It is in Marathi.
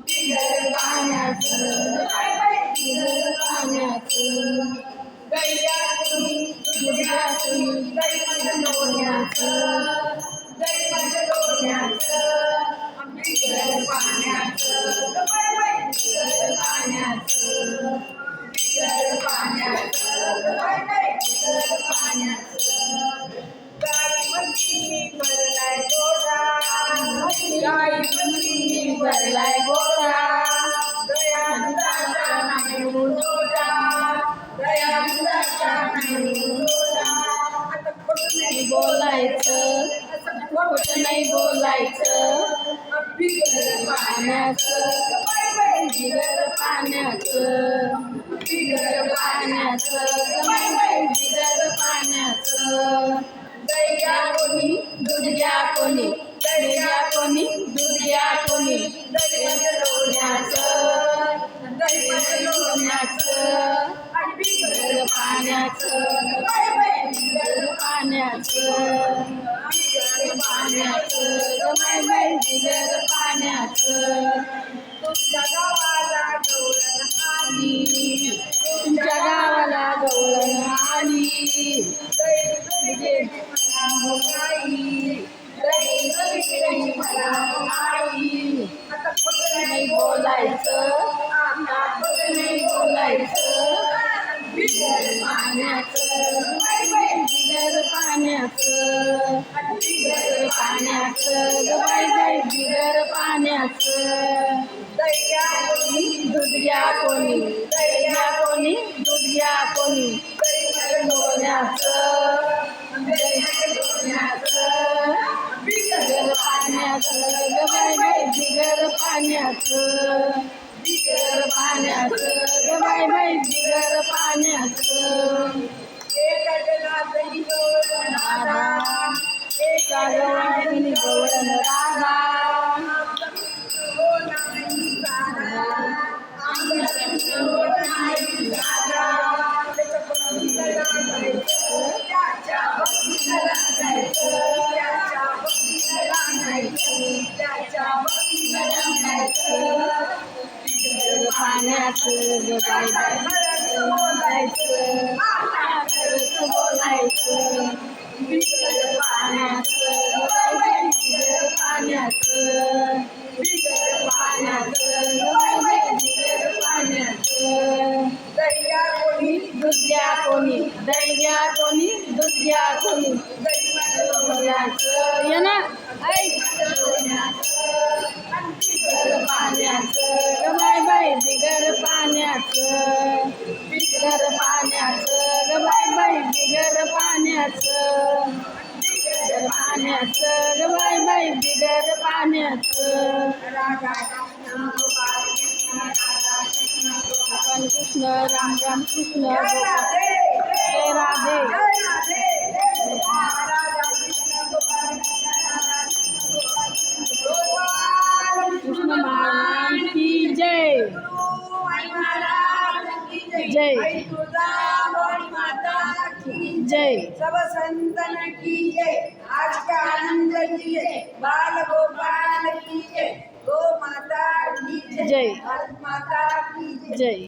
बिगर पाण्याचं गैया कोणी दुर्या कोणी दैवत लोण्याचं बिगर पाण्याचं गाई म्हशींनी भरलाय गोठा दया दुधाचा नाही तोटा आता खोटं नाही बोलायचं बिगर पाण्याचं गैया कोणी दूध घ्या कोणी दैवत लोण्याचं आणि बिगर पाण्याचं तुमच्या गावाला गवळण आली आता खोटं नाही बोलायचं बिगर पाण्याचं दैया कोणी दूध घ्या कोणी दैवत लोण्याचं बिगर पाण्याचं एका जगातली गवळण राधा दैया कोणी दूध घ्या कोणी दैवत लोण्याचं ये ना बिगर पाण्याचं कृष्ण राम राम कृष्ण जय राधे कृष्ण महाराज की जय जय सब संतन की जय आज का आनंद की जय बाल गोपाल की जय गो माता की जय जय भारत माता की जय जय